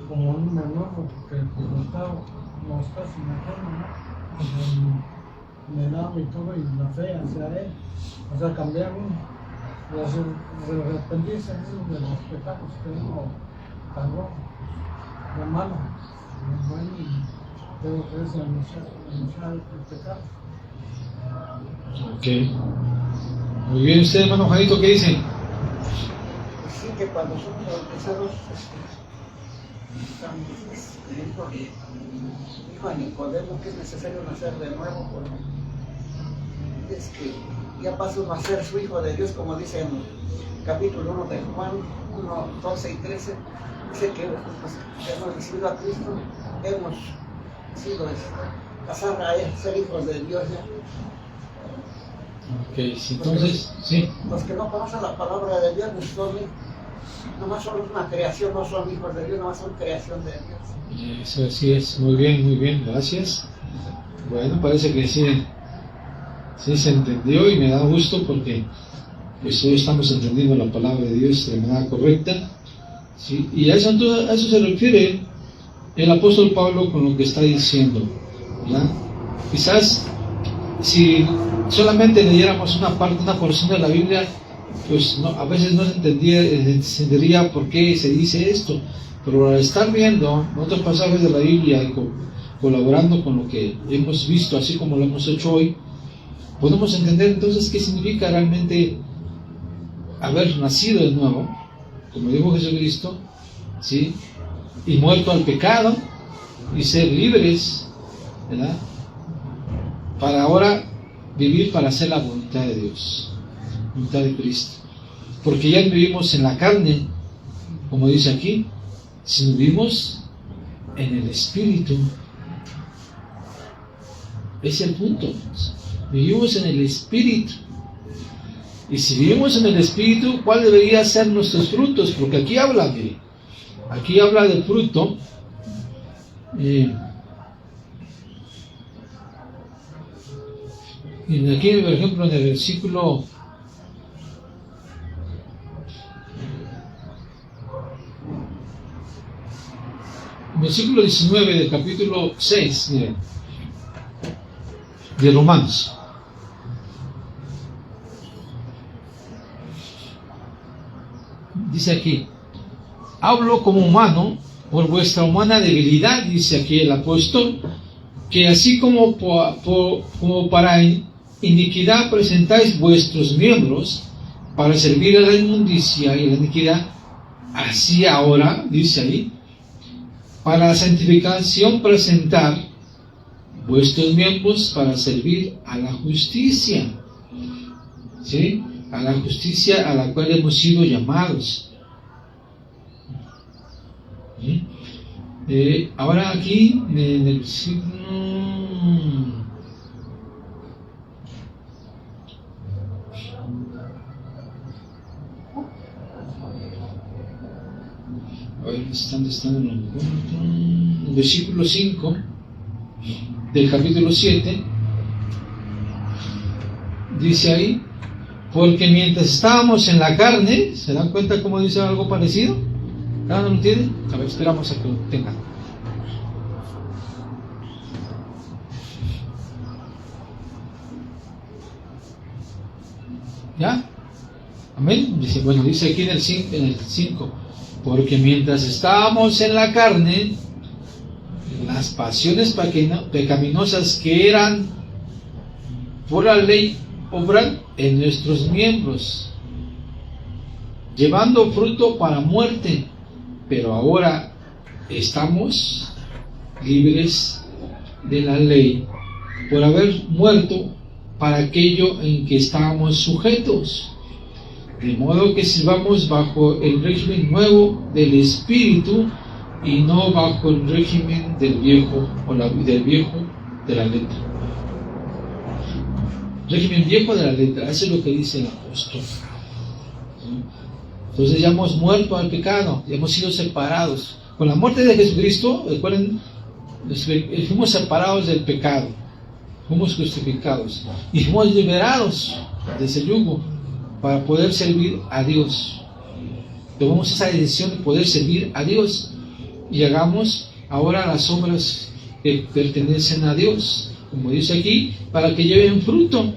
como un menor, porque pues no está sin la carne, ¿no? Con el agua y todo, y la fe hacia Él, o sea, cambiar uno, arrepentirse de los pecados que uno cargó de mano, bueno, y tengo que renunciar el pecado. Ok. Muy bien, usted, hermano Juanito, ¿qué dice? Pues sí, que cuando somos bautizados, dijo a Nicodemo que es necesario nacer de nuevo, porque es que ya pasó a ser su hijo de Dios, como dice en el capítulo 1 de Juan 1, 12 y 13, dice que pues, hemos recibido a Cristo, hemos sido pasar a él, ser hijos de Dios ya. Ok, entonces, sí. Los que no conocen la palabra de Dios, nomás son una creación, no son hijos de Dios, nomás son creación de Dios. Eso así es, muy bien, gracias. Bueno, parece que sí se entendió y me da gusto porque pues hoy estamos entendiendo la palabra de Dios de manera correcta, ¿sí? Y a eso se refiere el apóstol Pablo con lo que está diciendo, ¿verdad? Quizás si solamente leyéramos una porción de la Biblia, pues no, a veces no se entendería por qué se dice esto, pero al estar viendo otros pasajes de la Biblia y colaborando con lo que hemos visto, así como lo hemos hecho hoy, podemos entender entonces qué significa realmente haber nacido de nuevo, como dijo Jesucristo, ¿sí? Y muerto al pecado y ser libres, ¿verdad? Para ahora vivir para hacer la voluntad de Dios, la voluntad de Cristo. Porque ya no vivimos en la carne, como dice aquí, sino vivimos en el Espíritu. Ese es el punto. Vivimos en el Espíritu. Y si vivimos en el Espíritu, ¿cuál debería ser nuestros frutos? Porque aquí habla de fruto. Y aquí, por ejemplo, en el versículo 19 del capítulo 6, miren, de Romanos. Dice aquí: hablo como humano por vuestra humana debilidad, dice aquí el apóstol, que así como para iniquidad presentáis vuestros miembros para servir a la inmundicia y la iniquidad, así ahora, dice ahí, para la santificación presentar vuestros miembros para servir a la justicia, ¿sí? A la justicia a la cual hemos sido llamados. ¿Sí? Ahora aquí en el signo A ver, están en el versículo 5 del capítulo 7. Dice ahí, porque mientras estábamos en la carne, ¿se dan cuenta cómo dice algo parecido? ¿Cada uno lo tiene? A ver, esperamos a que lo tengan. ¿Ya? Amén. Dice, bueno, dice aquí en el 5, porque mientras estábamos en la carne, las pasiones pecaminosas que eran por la ley obran en nuestros miembros, llevando fruto para muerte, pero ahora estamos libres de la ley por haber muerto para aquello en que estábamos sujetos, de modo que sirvamos bajo el régimen nuevo del Espíritu y no bajo el régimen del viejo del viejo de la letra. Régimen viejo de la letra, eso es lo que dice el apóstol. Entonces ya hemos muerto al pecado, ya hemos sido separados. Con la muerte de Jesucristo, recuerden, fuimos separados del pecado, fuimos justificados y fuimos liberados de ese yugo para poder servir a Dios. Tomamos esa decisión de poder servir a Dios y hagamos ahora las obras que pertenecen a Dios, como dice aquí, para que lleven fruto.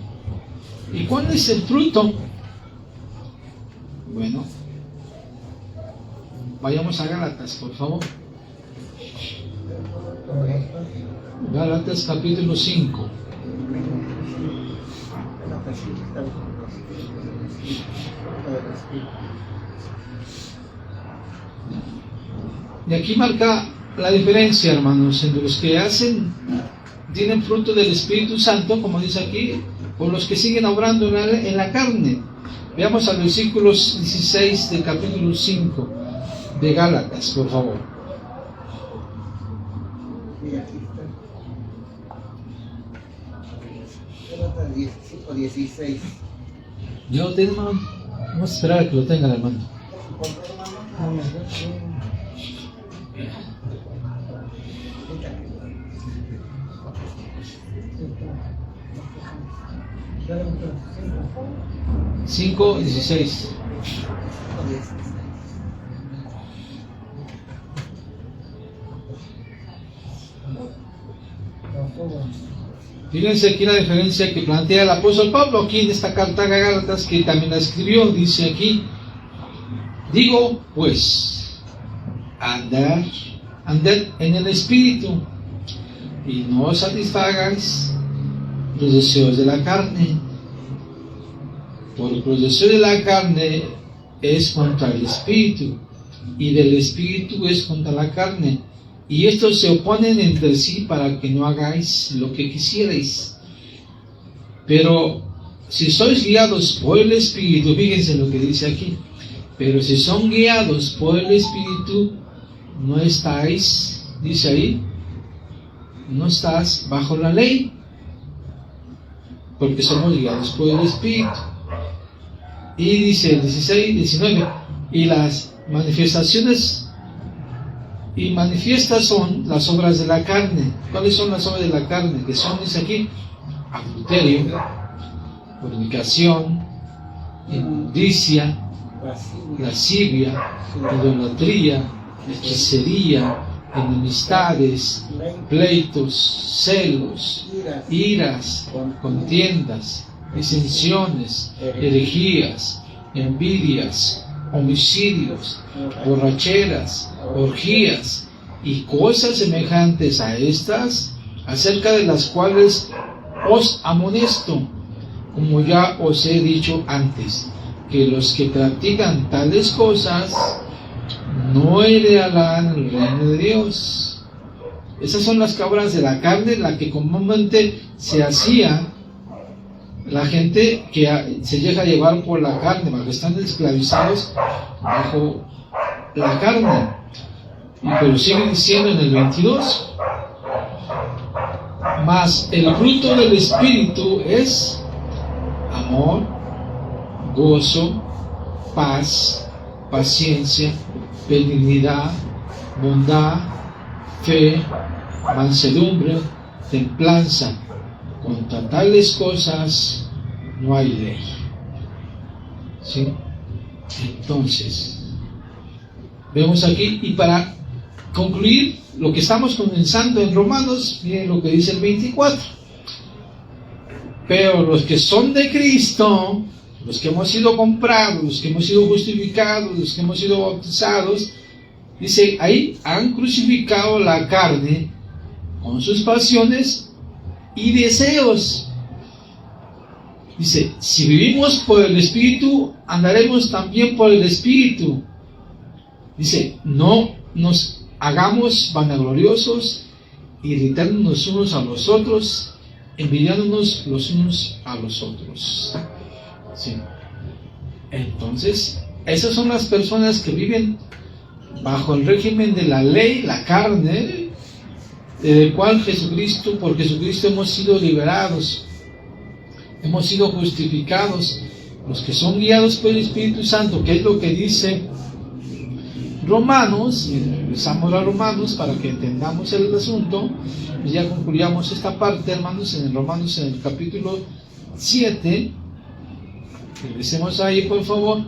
¿Y cuál es el fruto? Bueno, vayamos a Gálatas, por favor. Gálatas capítulo 5. Y aquí marca la diferencia, hermanos, entre los que tienen fruto del Espíritu Santo, como dice aquí, o los que siguen obrando en la carne. Veamos al versículo 16 del capítulo 5 de Gálatas, por favor. Gálatas 5:16. ¿Ya lo tienen, hermano? Vamos a esperar a que lo tengan, hermano. Cinco 16. Fíjense aquí la diferencia que plantea el apóstol Pablo aquí en esta carta a Gálatas, que también la escribió. Dice aquí, digo pues, andad en el Espíritu y no satisfagáis los deseos de la carne, porque los deseos de la carne es contra el Espíritu y del Espíritu es contra la carne, y estos se oponen entre sí para que no hagáis lo que quisierais. Pero si sois guiados por el Espíritu, fíjense lo que dice aquí, pero si son guiados por el Espíritu, no estáis, dice ahí, no estás bajo la ley, porque somos guiados por el Espíritu. Y dice 16, 19, y las manifestaciones y manifiestas son las obras de la carne. ¿Cuáles son las obras de la carne? Que son, dice aquí, adulterio, fornicación, inmundicia, lascivia, idolatría, hechicería, enemistades, pleitos, celos, iras, contiendas, disensiones, herejías, envidias, homicidios, borracheras, orgías y cosas semejantes a estas, acerca de las cuales os amonesto, como ya os he dicho antes, que los que practican tales cosas no heredarán el reino de Dios. Esas son las obras de la carne, la que comúnmente se hacía la gente que se deja llevar por la carne, porque están esclavizados bajo la carne. Pero sigue diciendo en el 22, mas el fruto del Espíritu es amor, gozo, paz, paciencia, benignidad, bondad, fe, mansedumbre, templanza. Contra tales cosas no hay ley. ¿Sí? Entonces, vemos aquí, y para concluir lo que estamos comenzando en Romanos, miren lo que dice el 24. Pero los que son de Cristo, los que hemos sido comprados, los que hemos sido justificados, los que hemos sido bautizados, dice ahí, han crucificado la carne con sus pasiones y deseos. Dice, si vivimos por el Espíritu, andaremos también por el Espíritu. Dice, no nos hagamos vanagloriosos, irritándonos unos a los otros, envidiándonos los unos a los otros. ¿Sí? Entonces, esas son las personas que viven bajo el régimen de la ley, la carne, del cual por Jesucristo hemos sido liberados, hemos sido justificados, los que son guiados por el Espíritu Santo, que es lo que dice Romanos. Regresamos a Romanos para que entendamos el asunto, y ya concluyamos esta parte, hermanos, en Romanos, en el capítulo 7. Regresemos ahí, por favor,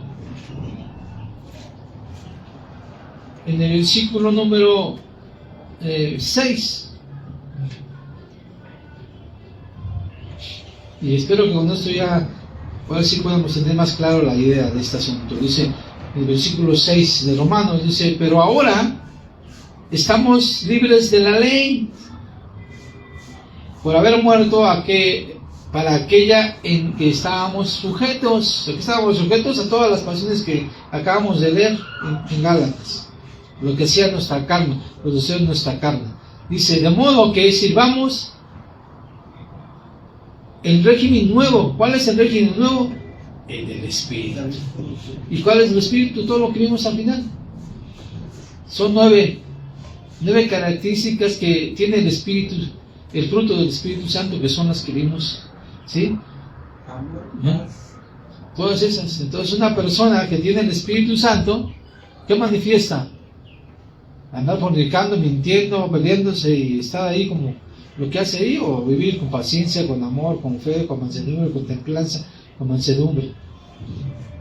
en el versículo número 6. Y espero que con esto ya, ahora sí podemos tener más claro la idea de este asunto. Dice el versículo 6 de Romanos, dice, pero ahora estamos libres de la ley, por haber muerto para aquella en que estábamos sujetos a todas las pasiones que acabamos de leer en Gálatas, lo que hacía nuestra carne, los deseos de nuestra carne. Dice, de modo que sirvamos el régimen nuevo. ¿Cuál es el régimen nuevo? El del Espíritu. ¿Y cuál es el Espíritu? Todo lo que vimos al final. Son nueve características que tiene el Espíritu, el fruto del Espíritu Santo, que son las que vimos. ¿Sí? Todas esas. Entonces, una persona que tiene el Espíritu Santo, ¿qué manifiesta? Andar fornicando, mintiendo, peleándose y estar ahí como lo que hace ahí, o vivir con paciencia, con amor, con fe, con mansedumbre, con templanza, con mansedumbre.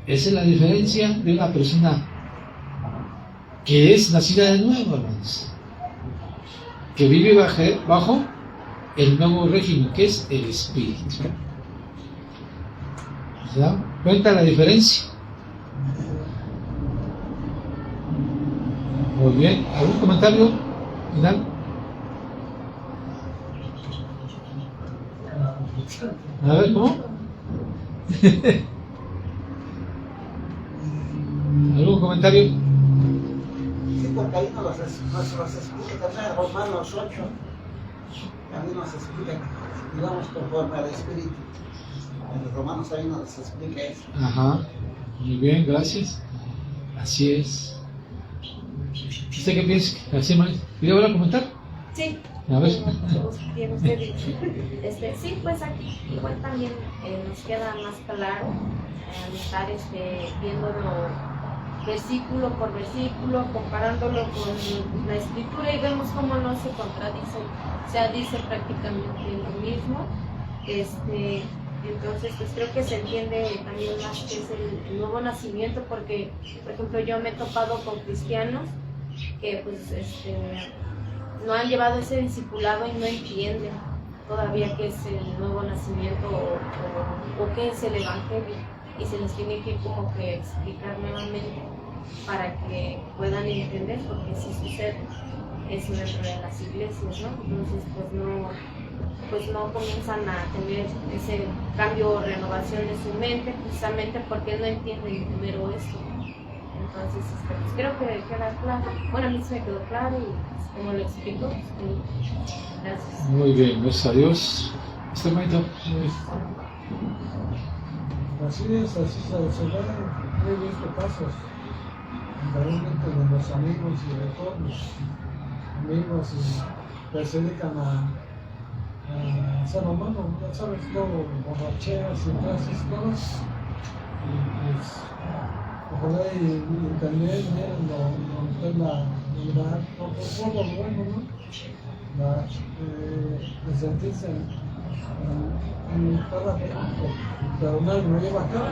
Esa es la diferencia de una persona que es nacida de nuevo, hermanos, que vive bajo el nuevo régimen, que es el Espíritu. ¿Se dan cuenta la diferencia? Muy bien. ¿Algún comentario final? A ver, ¿cómo? ¿Algún comentario? Sí, porque ahí nos explica también Romanos 8. También nos explica, digamos, conforme al Espíritu. En los Romanos ahí nos explica eso. Ajá, muy bien, gracias. Así es. ¿Usted qué piensa? ¿Así, María? ¿Quería volver a comentar? Sí. A ver. Bien, usted dicho. Sí, pues aquí igual también nos queda más claro estar viéndolo versículo por versículo, comparándolo con la Escritura, y vemos cómo no se contradicen, o sea, dice prácticamente lo mismo. Entonces, pues creo que se entiende también más que es el nuevo nacimiento, porque, por ejemplo, yo me he topado con cristianos que pues no han llevado ese discipulado y no entienden todavía qué es el nuevo nacimiento o qué es el Evangelio, y se les tiene que como que explicar nuevamente para que puedan entender, porque si sucede eso dentro de las iglesias, ¿no? Entonces pues no comienzan a tener ese cambio o renovación en su mente, precisamente porque no entienden primero esto. Entonces, pues creo que queda claro. Bueno, a mí se me quedó claro, y pues, como lo explico, gracias. Muy bien, gracias a Dios. Maito. Así es, así se ve. He visto casos, realmente, de los amigos y de todos los amigos que se dedican a ser humano, ya sabes, todo borracheras y todas esas cosas. pues, ojalá y también miren lo que es la verdad, todo lo bueno, ¿no? De sentirse en cada pero no lo lleva a cabo.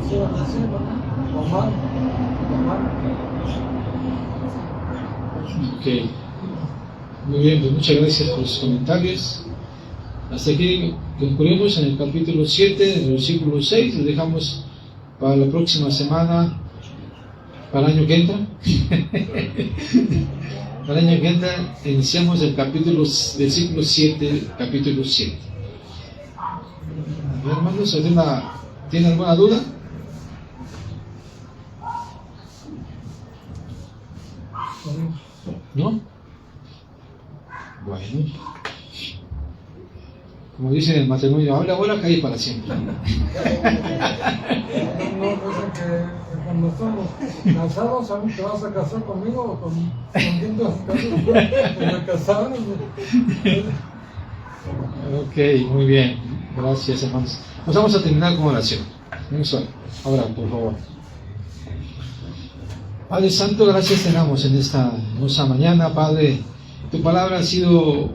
Se van haciendo, lo mal. Ok. Muy bien, pues muchas gracias por sus comentarios. Hasta aquí concluimos en el capítulo 7, en el versículo 6. Lo dejamos para la próxima semana, para el año que entra. Para el año que entra iniciamos el versículo 7, capítulo 7. Hermanos, ¿tiene alguna duda? ¿No? Bueno, como dicen en el matrimonio, ahora cae para siempre. No, dicen que cuando estamos casados, ¿sabes? ¿Te vas a casar conmigo o con quién te vas a casar? Ok, muy bien. Gracias, hermanos. Pues vamos a terminar con oración. Vamos a orar, por favor. Padre Santo, gracias te damos en esta hermosa mañana, Padre. Tu palabra ha sido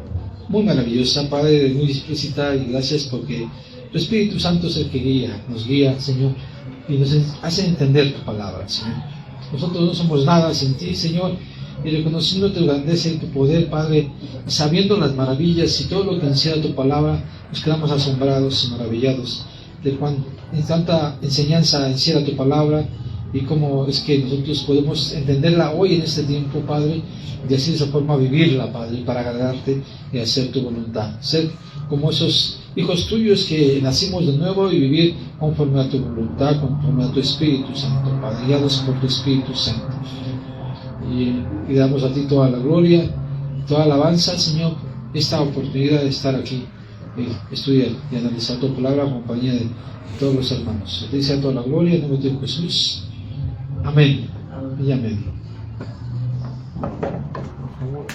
muy maravillosa, Padre, muy explícita, y gracias porque tu Espíritu Santo es el que nos guía, Señor, y nos hace entender tu palabra, Señor. Nosotros no somos nada sin ti, Señor, y reconociendo tu grandeza y tu poder, Padre, sabiendo las maravillas y todo lo que encierra tu palabra, nos quedamos asombrados y maravillados de cuán en tanta enseñanza encierra tu palabra y cómo es que nosotros podemos entenderla hoy en este tiempo, Padre, y así de esa forma vivirla, Padre, para agradarte y hacer tu voluntad. Ser como esos hijos tuyos que nacimos de nuevo y vivir conforme a tu voluntad, conforme a tu Espíritu Santo, Padre, guiados por tu Espíritu Santo. Y damos a ti toda la gloria, toda alabanza, Señor, esta oportunidad de estar aquí, estudiar y analizar tu palabra en compañía de todos los hermanos. A ti sea toda la gloria en nombre de Jesús. Amén. Y amén. Por favor.